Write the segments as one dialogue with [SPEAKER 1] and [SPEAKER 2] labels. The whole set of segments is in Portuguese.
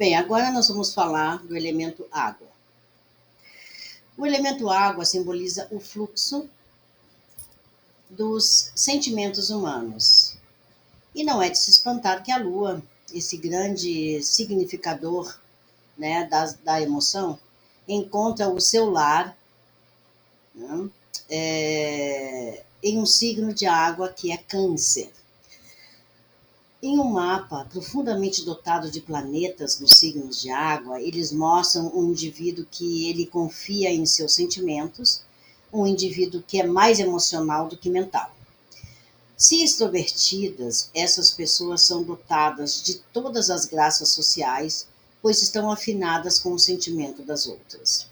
[SPEAKER 1] Bem, agora nós vamos falar do elemento água. O elemento água simboliza o fluxo dos sentimentos humanos. E não é de se espantar que a Lua, esse grande significador, né, da emoção, encontra o seu lar, né, em um signo de água que é Câncer. Em um mapa profundamente dotado de planetas nos signos de água, eles mostram um indivíduo que ele confia em seus sentimentos, um indivíduo que é mais emocional do que mental. Se extrovertidas, essas pessoas são dotadas de todas as graças sociais, pois estão afinadas com o sentimento das outras.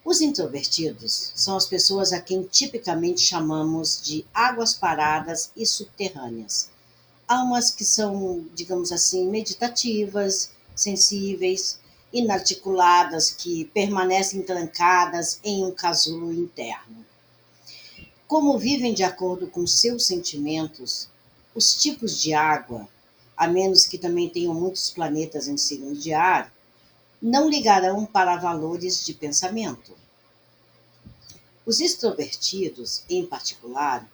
[SPEAKER 1] Os introvertidos são as pessoas a quem tipicamente chamamos de águas paradas e subterrâneas. Há umas que são, digamos assim, meditativas, sensíveis, inarticuladas, que permanecem trancadas em um casulo interno. Como vivem de acordo com seus sentimentos, os tipos de água, a menos que também tenham muitos planetas em signo de ar, não ligarão para valores de pensamento. Os extrovertidos, em particular,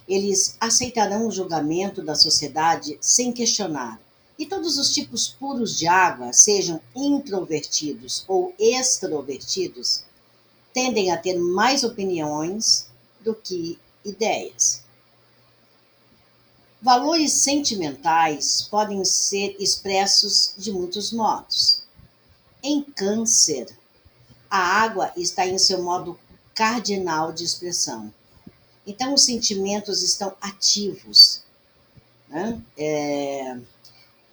[SPEAKER 1] eles aceitarão o julgamento da sociedade sem questionar. E todos os tipos puros de água, sejam introvertidos ou extrovertidos, tendem a ter mais opiniões do que ideias. Valores sentimentais podem ser expressos de muitos modos. Em Câncer, a água está em seu modo cardinal de expressão. Então, os sentimentos estão ativos, né?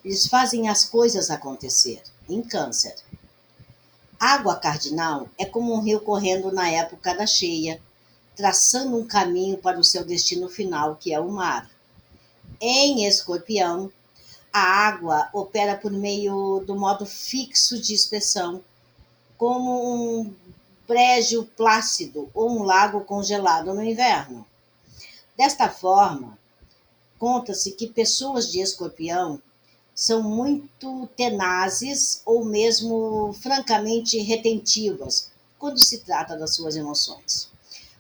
[SPEAKER 1] Eles fazem as coisas acontecer. Em Câncer, água cardinal é como um rio correndo na época da cheia, traçando um caminho para o seu destino final, que é o mar. Em Escorpião, a água opera por meio do modo fixo de expressão, como um brejo plácido ou um lago congelado no inverno. Desta forma, conta-se que pessoas de Escorpião são muito tenazes ou mesmo francamente retentivas quando se trata das suas emoções.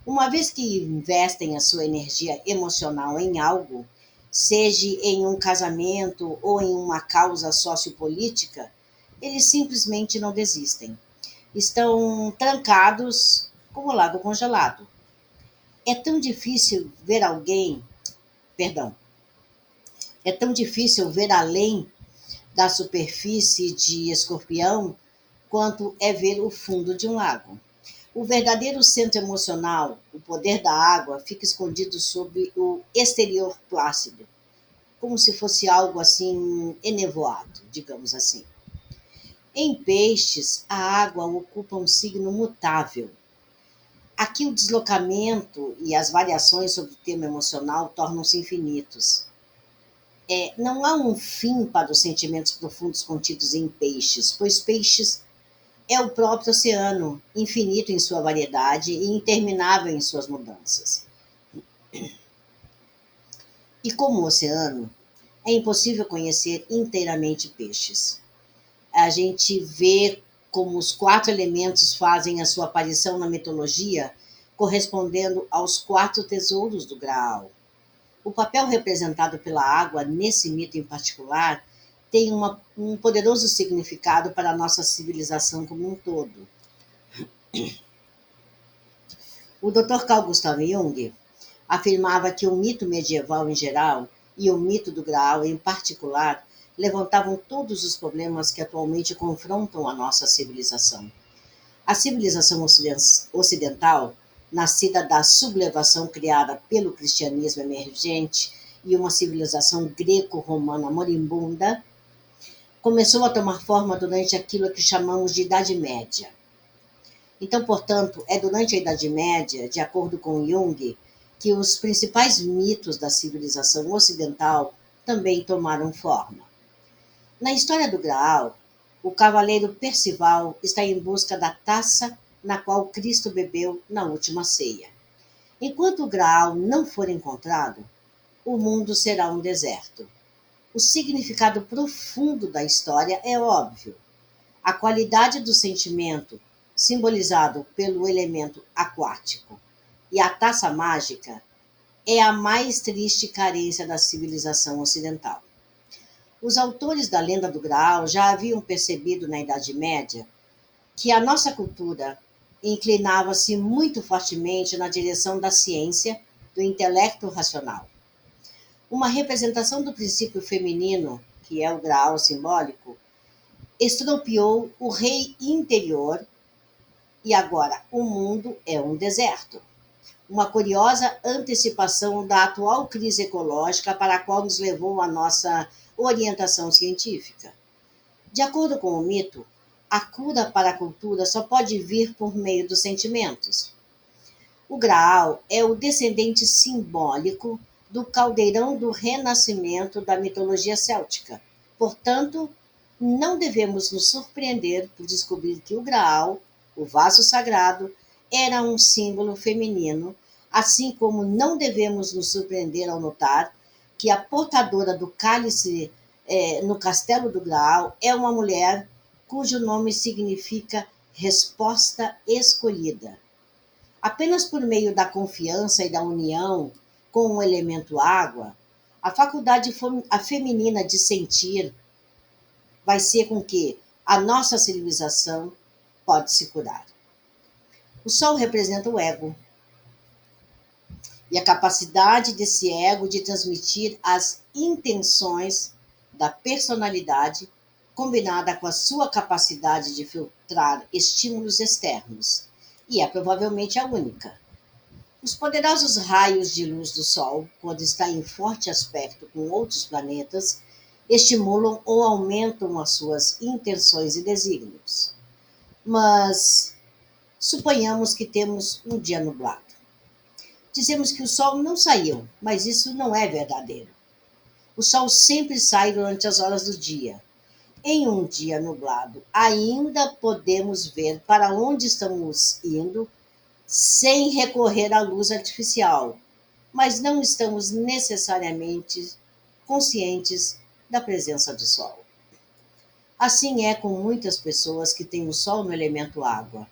[SPEAKER 1] Uma vez que investem a sua energia emocional em algo, seja em um casamento ou em uma causa sociopolítica, eles simplesmente não desistem. Estão trancados como lago congelado. É tão difícil ver alguém, perdão, é tão difícil ver além da superfície de Escorpião quanto é ver o fundo de um lago. O verdadeiro centro emocional, o poder da água, fica escondido sob o exterior plácido, como se fosse algo assim enevoado, digamos assim. Em Peixes, a água ocupa um signo mutável. Aqui o deslocamento e as variações sobre o tema emocional tornam-se infinitos. Não há um fim para os sentimentos profundos contidos em Peixes, pois Peixes é o próprio oceano, infinito em sua variedade e interminável em suas mudanças. E como o oceano, é impossível conhecer inteiramente Peixes. A gente vê como os 4 elementos fazem a sua aparição na mitologia, correspondendo aos 4 tesouros do Graal. O papel representado pela água, nesse mito em particular, tem um poderoso significado para a nossa civilização como um todo. O Dr. Carl Gustav Jung afirmava que o mito medieval em geral e o mito do Graal em particular levantavam todos os problemas que atualmente confrontam a nossa civilização. A civilização ocidental, nascida da sublevação criada pelo cristianismo emergente e uma civilização greco-romana moribunda, começou a tomar forma durante aquilo que chamamos de Idade Média. Então, portanto, é durante a Idade Média, de acordo com Jung, que os principais mitos da civilização ocidental também tomaram forma. Na história do Graal, o cavaleiro Percival está em busca da taça na qual Cristo bebeu na última ceia. Enquanto o Graal não for encontrado, o mundo será um deserto. O significado profundo da história é óbvio. A qualidade do sentimento, simbolizado pelo elemento aquático, e a taça mágica, é a mais triste carência da civilização ocidental. Os autores da Lenda do Graal já haviam percebido na Idade Média que a nossa cultura inclinava-se muito fortemente na direção da ciência, do intelecto racional. Uma representação do princípio feminino, que é o Graal simbólico, estropiou o rei interior e agora o mundo é um deserto. Uma curiosa antecipação da atual crise ecológica para a qual nos levou a nossa orientação científica. De acordo com o mito, a cura para a cultura só pode vir por meio dos sentimentos. O Graal é o descendente simbólico do caldeirão do renascimento da mitologia céltica. Portanto, não devemos nos surpreender por descobrir que o Graal, o vaso sagrado, era um símbolo feminino, assim como não devemos nos surpreender ao notar que a portadora do cálice no castelo do Graal é uma mulher cujo nome significa resposta escolhida. Apenas por meio da confiança e da união com o elemento água, a faculdade feminina de sentir vai ser com que a nossa civilização pode se curar. O sol representa o ego e a capacidade desse ego de transmitir as intenções da personalidade combinada com a sua capacidade de filtrar estímulos externos, e é provavelmente a única. Os poderosos raios de luz do Sol, quando está em forte aspecto com outros planetas, estimulam ou aumentam as suas intenções e desígnios. Mas suponhamos que temos um dia nublado. Dizemos que o Sol não saiu, mas isso não é verdadeiro. O Sol sempre sai durante as horas do dia. Em um dia nublado, ainda podemos ver para onde estamos indo sem recorrer à luz artificial, mas não estamos necessariamente conscientes da presença do Sol. Assim é com muitas pessoas que têm o Sol no elemento água.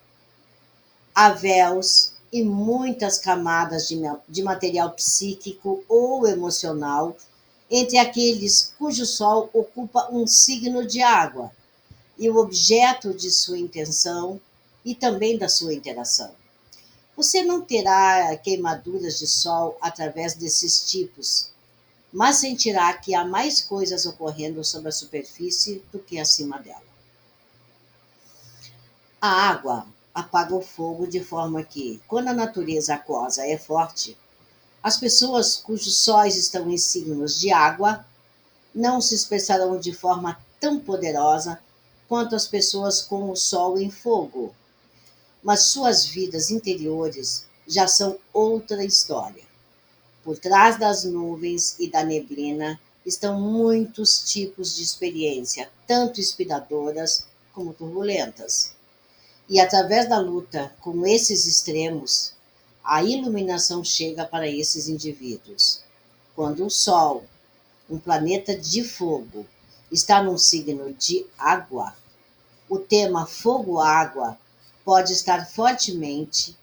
[SPEAKER 1] Há véus e muitas camadas de material psíquico ou emocional entre aqueles cujo Sol ocupa um signo de água e o objeto de sua intenção e também da sua interação. Você não terá queimaduras de sol através desses tipos, mas sentirá que há mais coisas ocorrendo sobre a superfície do que acima dela. A água apaga o fogo de forma que, quando a natureza aquosa é forte, as pessoas cujos sóis estão em signos de água não se expressarão de forma tão poderosa quanto as pessoas com o sol em fogo, mas suas vidas interiores já são outra história. Por trás das nuvens e da neblina estão muitos tipos de experiência, tanto inspiradoras como turbulentas. E através da luta com esses extremos, a iluminação chega para esses indivíduos. Quando o Sol, um planeta de fogo, está num signo de água, o tema fogo-água pode estar fortemente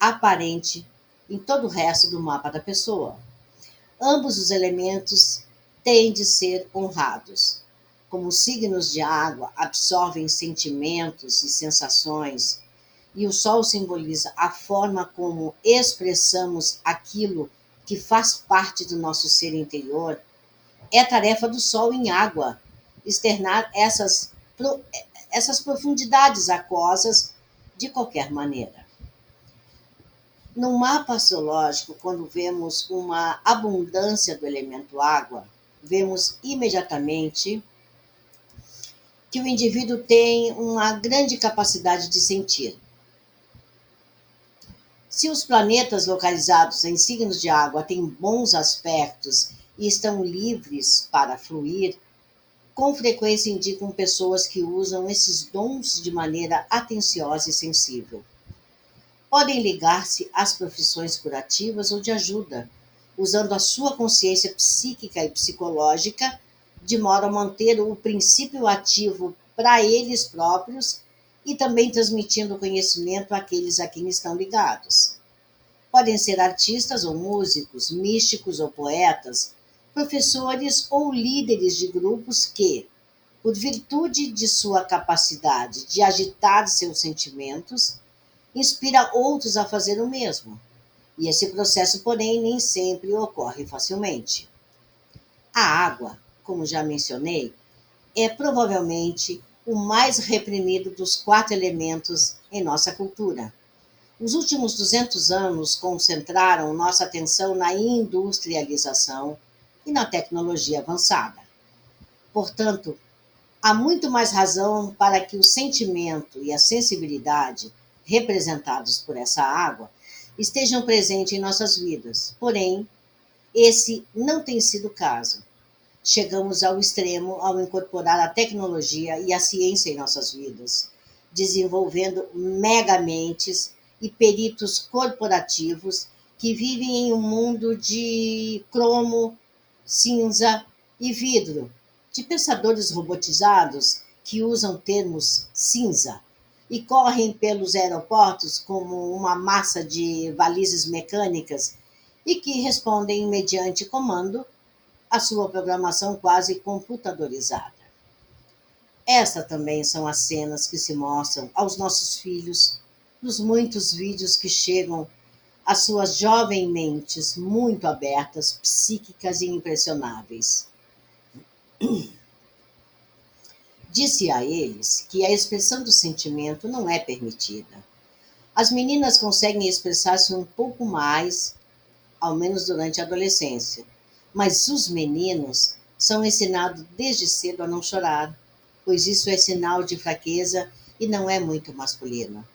[SPEAKER 1] aparente em todo o resto do mapa da pessoa. Ambos os elementos têm de ser honrados. Como os signos de água absorvem sentimentos e sensações, e o Sol simboliza a forma como expressamos aquilo que faz parte do nosso ser interior, é tarefa do Sol em água externar essas profundidades aquosas de qualquer maneira. No mapa astrológico, quando vemos uma abundância do elemento água, vemos imediatamente que o indivíduo tem uma grande capacidade de sentir. Se os planetas localizados em signos de água têm bons aspectos e estão livres para fluir, com frequência indicam pessoas que usam esses dons de maneira atenciosa e sensível. Podem ligar-se às profissões curativas ou de ajuda, usando a sua consciência psíquica e psicológica de modo a manter o princípio ativo para eles próprios e também transmitindo conhecimento àqueles a quem estão ligados. Podem ser artistas ou músicos, místicos ou poetas, professores ou líderes de grupos que, por virtude de sua capacidade de agitar seus sentimentos, inspira outros a fazer o mesmo. E esse processo, porém, nem sempre ocorre facilmente. A água, como já mencionei, é provavelmente o mais reprimido dos quatro elementos em nossa cultura. Os últimos 200 anos concentraram nossa atenção na industrialização e na tecnologia avançada. Portanto, há muito mais razão para que o sentimento e a sensibilidade representados por essa água estejam presentes em nossas vidas. Porém, esse não tem sido o caso. Chegamos ao extremo ao incorporar a tecnologia e a ciência em nossas vidas, desenvolvendo megamentes e peritos corporativos que vivem em um mundo de cromo, cinza e vidro, de pensadores robotizados que usam termos cinza e correm pelos aeroportos como uma massa de valizes mecânicas e que respondem mediante comando a sua programação quase computadorizada. Estas também são as cenas que se mostram aos nossos filhos nos muitos vídeos que chegam às suas jovens mentes muito abertas, psíquicas e impressionáveis. Disse a eles que a expressão do sentimento não é permitida. As meninas conseguem expressar-se um pouco mais, ao menos durante a adolescência, mas os meninos são ensinados desde cedo a não chorar, pois isso é sinal de fraqueza e não é muito masculino.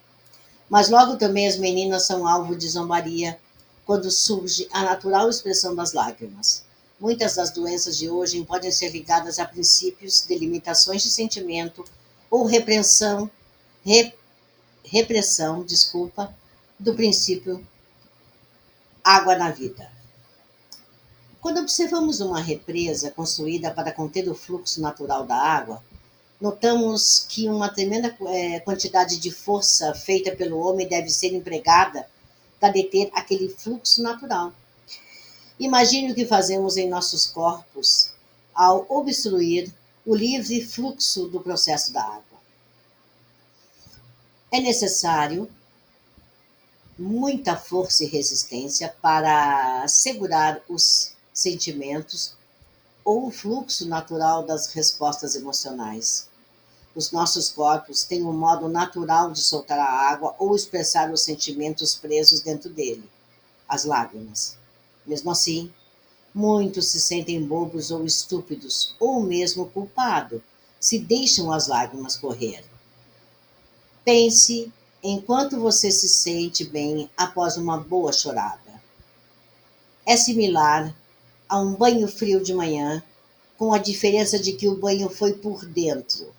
[SPEAKER 1] Mas logo também as meninas são alvo de zombaria quando surge a natural expressão das lágrimas. Muitas das doenças de hoje podem ser ligadas a princípios de limitações de sentimento ou re- repressão, do princípio água na vida. Quando observamos uma represa construída para conter o fluxo natural da água, notamos que uma tremenda quantidade de força feita pelo homem deve ser empregada para deter aquele fluxo natural. Imagine o que fazemos em nossos corpos ao obstruir o livre fluxo do processo da água. É necessário muita força e resistência para segurar os sentimentos ou o fluxo natural das respostas emocionais. Os nossos corpos têm um modo natural de soltar a água ou expressar os sentimentos presos dentro dele, as lágrimas. Mesmo assim, muitos se sentem bobos ou estúpidos, ou mesmo culpados, se deixam as lágrimas correr. Pense enquanto você se sente bem após uma boa chorada. É similar a um banho frio de manhã, com a diferença de que o banho foi por dentro.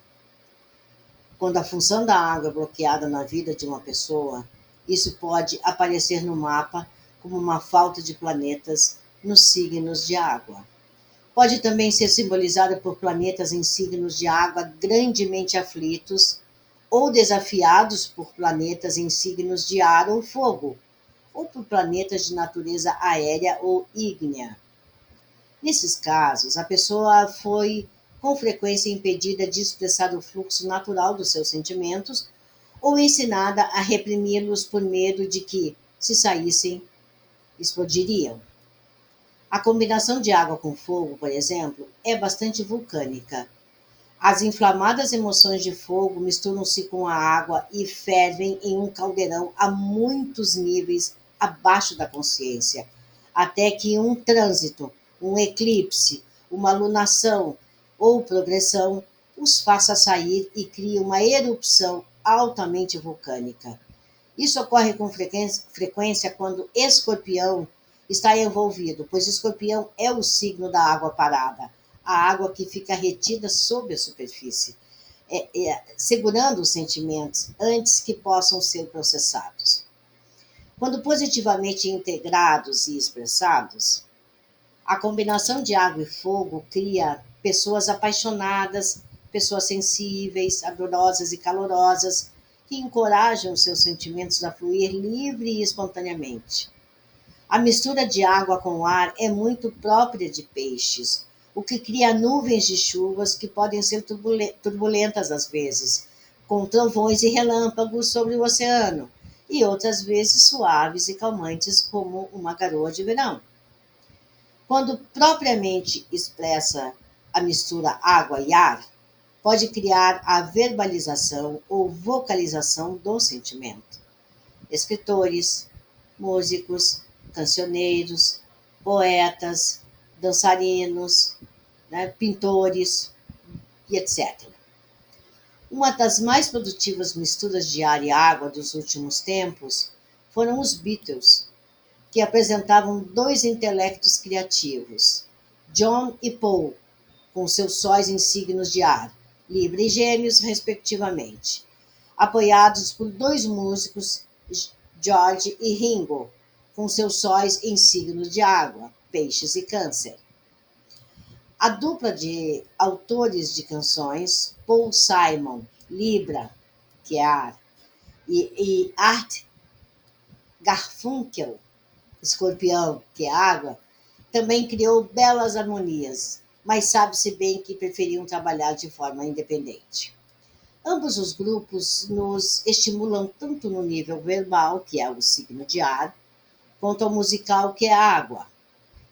[SPEAKER 1] Quando a função da água é bloqueada na vida de uma pessoa, isso pode aparecer no mapa como uma falta de planetas nos signos de água. Pode também ser simbolizada por planetas em signos de água grandemente aflitos ou desafiados por planetas em signos de ar ou fogo, ou por planetas de natureza aérea ou ígnea. Nesses casos, a pessoa foi com frequência impedida de expressar o fluxo natural dos seus sentimentos ou ensinada a reprimi-los por medo de que, se saíssem, explodiriam. A combinação de água com fogo, por exemplo, é bastante vulcânica. As inflamadas emoções de fogo misturam-se com a água e fervem em um caldeirão a muitos níveis abaixo da consciência, até que um trânsito, um eclipse, uma lunação ou progressão os faça sair e crie uma erupção altamente vulcânica. Isso ocorre com frequência quando Escorpião está envolvido, pois Escorpião é o signo da água parada, a água que fica retida sob a superfície, segurando os sentimentos antes que possam ser processados. Quando positivamente integrados e expressados, a combinação de água e fogo cria pessoas apaixonadas, pessoas sensíveis, ardorosas e calorosas, que encorajam seus sentimentos a fluir livre e espontaneamente. A mistura de água com ar é muito própria de peixes, o que cria nuvens de chuvas que podem ser turbulentas às vezes, com trovões e relâmpagos sobre o oceano, e outras vezes suaves e calmantes como uma garoa de verão. Quando propriamente expressa a mistura água e ar, pode criar a verbalização ou vocalização do sentimento. Escritores, músicos, cancioneiros, poetas, dançarinos, né, pintores e etc. Uma das mais produtivas misturas de ar e água dos últimos tempos foram os Beatles, que apresentavam dois intelectos criativos, John e Paul, com seus sóis em signos de ar, Libra e Gêmeos, respectivamente, apoiados por dois músicos, George e Ringo, com seus sóis em signos de água, Peixes e Câncer. A dupla de autores de canções, Paul Simon, Libra, que é ar, e Art Garfunkel, Escorpião, que é água, também criou belas harmonias, mas sabe-se bem que preferiam trabalhar de forma independente. Ambos os grupos nos estimulam tanto no nível verbal, que é o signo de ar, quanto ao musical, que é a água.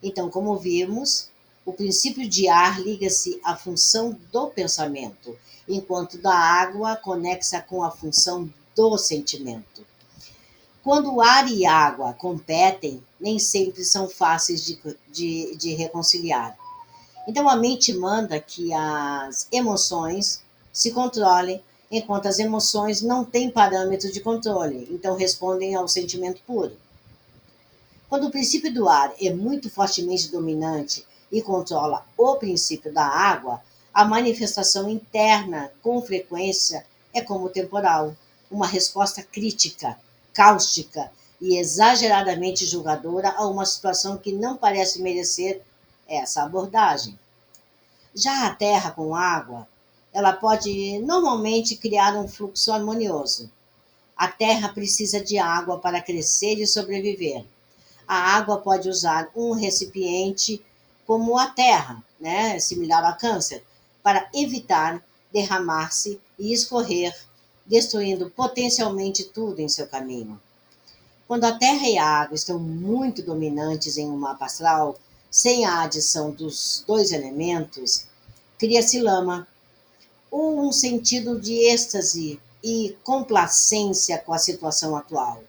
[SPEAKER 1] Então, como vimos, o princípio de ar liga-se à função do pensamento, enquanto da água conexa com a função do sentimento. Quando ar e água competem, nem sempre são fáceis de reconciliar. Então, a mente manda que as emoções se controlem, enquanto as emoções não têm parâmetro de controle, então respondem ao sentimento puro. Quando o princípio do ar é muito fortemente dominante e controla o princípio da água, a manifestação interna, com frequência, é como temporal, uma resposta crítica, cáustica e exageradamente julgadora a uma situação que não parece merecer essa abordagem. Já a terra com água, ela pode normalmente criar um fluxo harmonioso. A terra precisa de água para crescer e sobreviver. A água pode usar um recipiente como a terra, né, similar ao câncer, para evitar derramar-se e escorrer, destruindo potencialmente tudo em seu caminho. Quando a terra e a água estão muito dominantes em um mapa astral, sem a adição dos dois elementos, cria-se lama, ou um sentido de êxtase e complacência com a situação atual.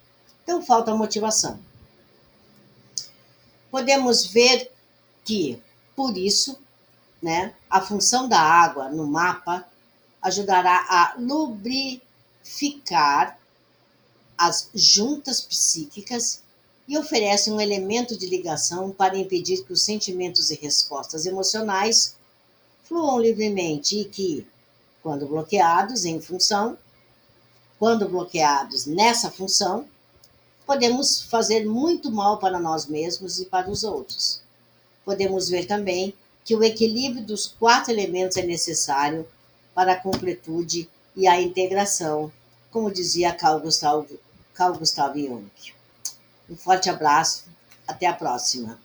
[SPEAKER 1] Então falta motivação. Podemos ver que, por isso, né, a função da água no mapa ajudará a lubrificar as juntas psíquicas e oferece um elemento de ligação para impedir que os sentimentos e respostas emocionais fluam livremente e que, quando bloqueados em função, quando bloqueados nessa função, podemos fazer muito mal para nós mesmos e para os outros. Podemos ver também que o equilíbrio dos quatro elementos é necessário para a completude e a integração, como dizia Carl Gustav Jung. Um forte abraço, até a próxima.